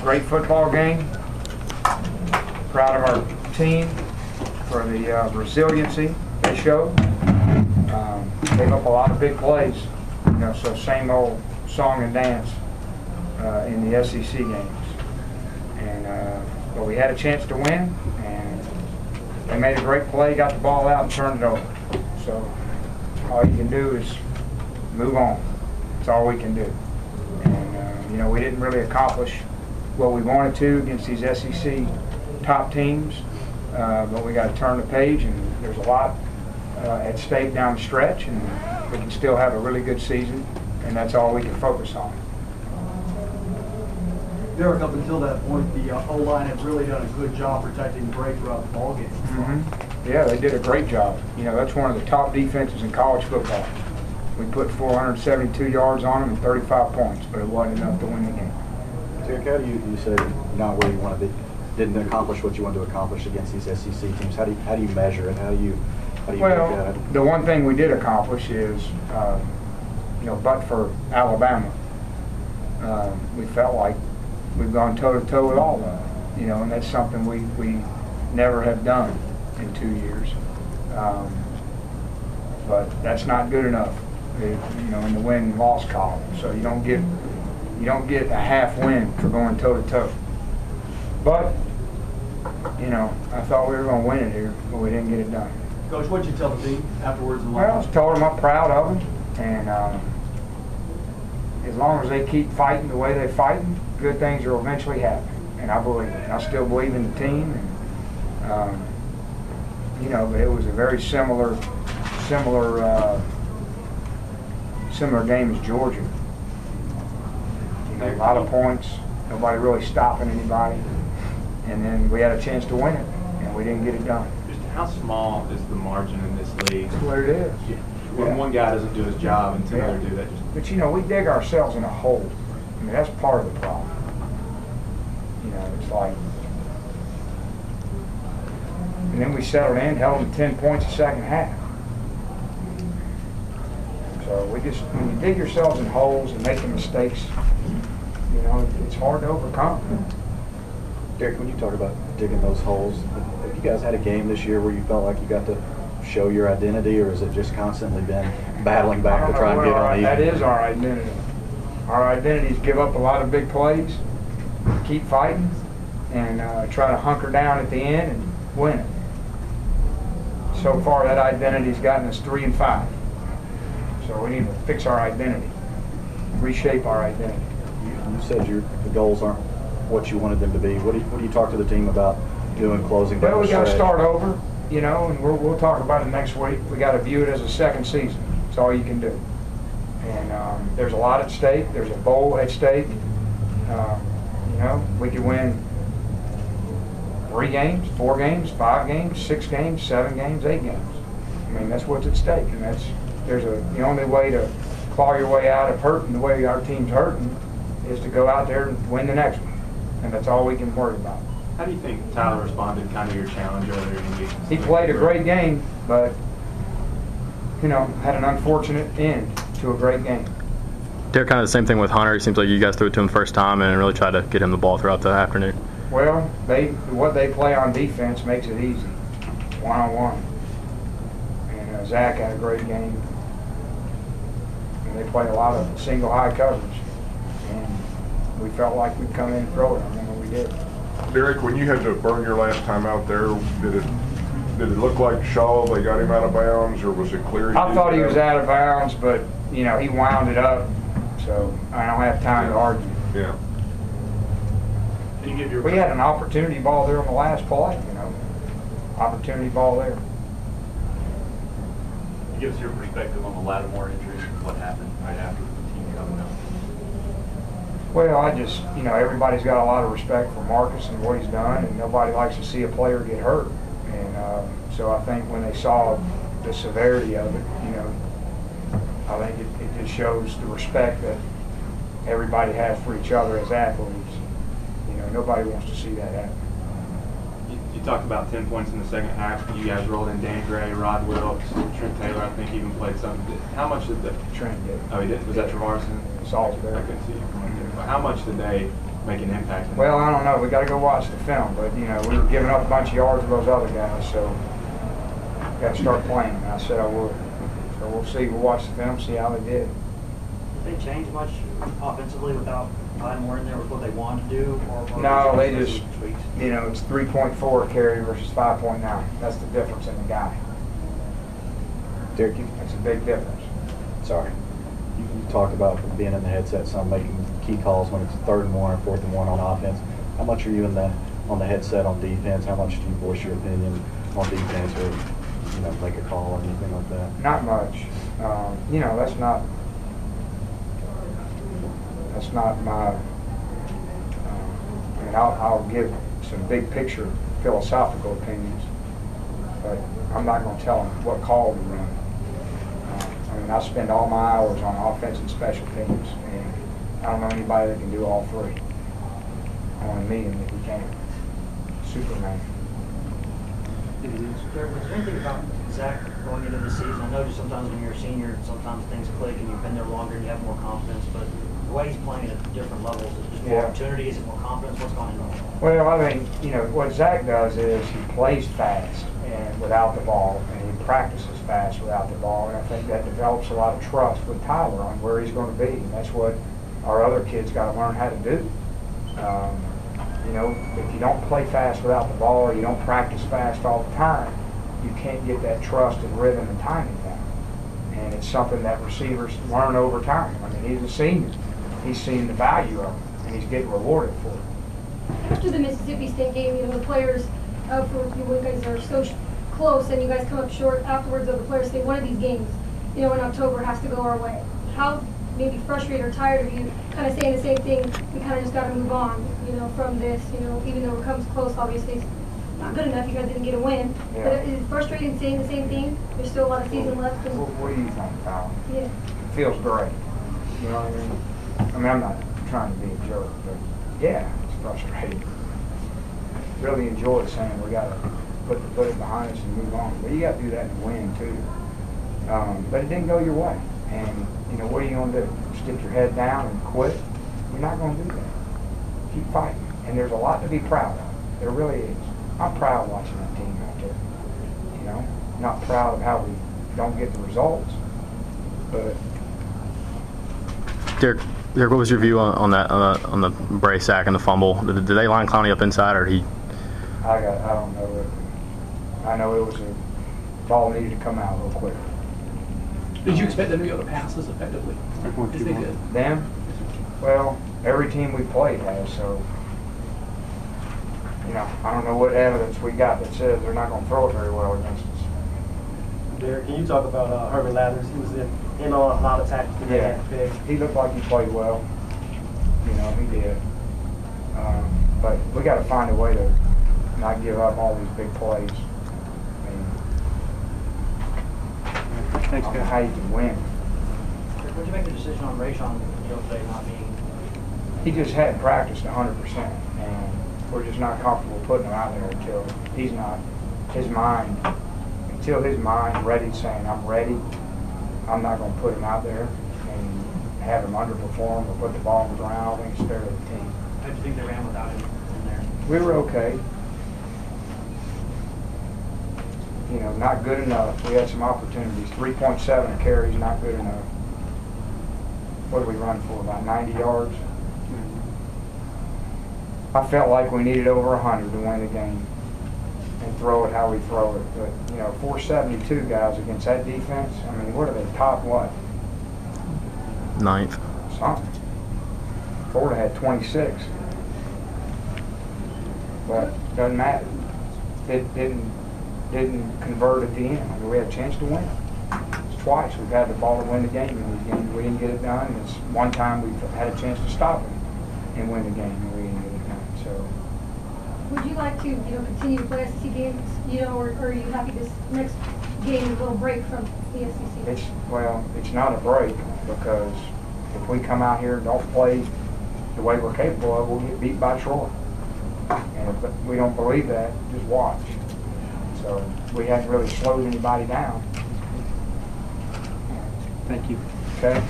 Great football game. Proud of our team for the resiliency they showed. Gave up a lot of big plays, so same old song and dance in the SEC games. But we had a chance to win, and they made a great play, got the ball out, and turned it over. So all you can do is move on. That's all we can do. And we didn't really accomplish what we wanted to against these SEC top teams, but we got to turn the page, and there's a lot at stake down the stretch, and we can still have a really good season, and that's all we can focus on. Derek, up until that point, the O-line had really done a good job protecting Bray throughout the ball game. Mm-hmm. Yeah, they did a great job. That's one of the top defenses in college football. We put 472 yards on them and 35 points, but it wasn't enough to win the game. Derek, how do you say not where you want to be, didn't accomplish what you wanted to accomplish against these SEC teams? How do you measure it? How do you look at it? The one thing we did accomplish is, but for Alabama, we felt like we've gone toe-to-toe with all of them, and that's something we never have done in 2 years. But that's not good enough, in the win and loss column. So you don't get a half win for going toe-to-toe. But, I thought we were going to win it here, but we didn't get it done. Coach, what did you tell the team afterwards? Well, I told them I'm proud of them, and as long as they keep fighting the way they're fighting, good things will eventually happen, and I believe it. And I still believe in the team, and but it was a very similar game as Georgia. A lot of points, nobody really stopping anybody, and then we had a chance to win it, and we didn't get it done. Just how small is the margin in this league? That's what it is. When one guy doesn't do his job and two others do that. But we dig ourselves in a hole. I mean, that's part of the problem. It's like, and then we settled in, held them 10 points a second half. So when you dig yourselves in holes and make the mistakes, it's hard to overcome. Derek, when you talk about digging those holes, have you guys had a game this year where you felt like you got to show your identity, or has it just constantly been battling back to try and get on even? That is our identity. Our identity is give up a lot of big plays, keep fighting, and try to hunker down at the end and win it. So far, that identity's gotten us 3-5. So we need to fix our identity, reshape our identity. You said the goals aren't what you wanted them to be. What do you talk to the team about doing, closing down? Well, we got to start over, and we'll talk about it next week. We got to view it as a second season. That's all you can do. And there's a lot at stake. There's a bowl at stake. We could win 3 games, 4 games, 5 games, 6 games, 7 games, 8 games. I mean, that's what's at stake, and the only way to claw your way out of hurting the way our team's hurting is to go out there and win the next one, and that's all we can worry about. How do you think Tyler responded kind of your challenge earlier in the week? He played a great game, but had an unfortunate end to a great game. Derek, kind of the same thing with Hunter. It seems like you guys threw it to him first time and really tried to get him the ball throughout the afternoon. Well, what they play on defense makes it easy, one-on-one. And Zach had a great game. And they play a lot of single high coverage. And we felt like we'd come in and throw it on them, and we did. Derek, when you had to burn your last time out there, did it look like Shaw, they got him out of bounds, or was it clear? I thought he was out of bounds, but, he wound it up, so I don't have time to argue. Yeah. We had an opportunity ball there on the last play, opportunity ball there. Give us your perspective on the Lattimore injury and what happened right after the team coming up. Well, I just, everybody's got a lot of respect for Marcus and what he's done, and nobody likes to see a player get hurt. And so I think when they saw the severity of it, I think it just shows the respect that everybody has for each other as athletes. Nobody wants to see that happen. You talked about 10 points in the second half. You guys rolled in Dan Gray, Rod Wilkes, Trent Taylor, I think even played something. How much did the Trent did. Oh, he did? Was that Travarson? It's all there. I couldn't see him. How much did they make an impact. Well, I don't know. We got to go watch the film, but we were giving up a bunch of yards to those other guys, so got to start playing. And I said I would. So we'll see. We'll watch the film, see how they did. Did they change much offensively without Lattimore in there with what they wanted to do? Or No, they just just, tweaks? it's 3.4 carry versus 5.9. That's the difference in the guy. Derek, That's a big difference. sorry. You talked about being in the headset some, making key calls when it's 3rd and 1 or 4th and 1 on offense. How much are you on the headset on defense? How much do you voice your opinion on defense or make a call or anything like that? Not much. That's not my. I'll give some big picture philosophical opinions, but I'm not going to tell them what call to run. I spend all my hours on offense and special teams, and I don't know anybody that can do all three. Only me, and if he can. Superman. Was there anything about Zach going into the season? I know just sometimes when you're a senior, sometimes things click and you've been there longer and you have more confidence, but the way he's playing at different levels, is it just more opportunity? Is it more confidence? What's going on? Well, I think, what Zach does is he plays fast and without the ball, and he practices fast without the ball, and I think that develops a lot of trust with Tyler on where he's going to be, and that's what our other kids got to learn how to do. If you don't play fast without the ball, or you don't practice fast all the time, you can't get that trust and rhythm and timing down. And it's something that receivers learn over time. He's a senior. He's seen the value of it, and he's getting rewarded for it. After the Mississippi State game, the players, for you guys are so close, and you guys come up short afterwards. The players say one of these games, in October has to go our way. How maybe frustrated or tired of you kind of saying the same thing? We kind of just got to move on, from this. Even though it comes close, obviously it's not good enough. You guys didn't get a win. Yeah. But is it frustrating saying the same thing? There's still a lot of season left. And What do you think, Kyle? yeah. It feels great. You know what I mean? I'm not trying to be a jerk, but yeah, it's frustrating. Really enjoy saying we got to put it behind us and move on. But you got to do that and win too. But it didn't go your way. And what are you going to do? Stick your head down and quit? You're not going to do that. Keep fighting. And there's a lot to be proud of. There really is. I'm proud watching that team out there. Not proud of how we don't get the results, but. Derek, what was your view on that on the Bray sack and the fumble? Did they line Clowney up inside, or he? I don't know. I know it was a ball needed to come out a little quicker. Did you expect them to be able to pass this effectively? As they did? Them? Well, every team we played has, so I don't know what evidence we got that says they're not going to throw it very well against us. Derek, can you talk about Herman Lathers? He was in on a lot of tackles today. Yeah, he looked like he played well. He did. But we got to find a way to not give up all these big plays. I don't know how you can win. What did you make the decision on Rayshon today not being? He just hadn't practiced 100%, and we're just not comfortable putting him out there until he's not. Until his mind ready, saying I'm ready, I'm not going to put him out there and have him underperform or put the ball on the ground. I think it's fair to the team. How do you think they ran without him in there? We were okay. Not good enough. We had some opportunities. 3.7 carries, not good enough. What did we run for? About 90 yards? I felt like we needed over 100 to win the game and throw it how we throw it. But, 472 guys against that defense, what are they, top what? 9th. Something. Florida had 26. But doesn't matter. It didn't convert at the end. We had a chance to win. It's twice we've had the ball to win the game in these games. We didn't get it done. It's one time we've had a chance to stop it and win the game, and we didn't get it done. So. Would you like to, continue to play SEC games, or are you happy this next game is a little break from the SEC? It's not a break, because if we come out here and don't play the way we're capable of, we'll get beat by Troy. And if we don't believe that, just watch. So we hadn't really slowed anybody down. Thank you. Okay?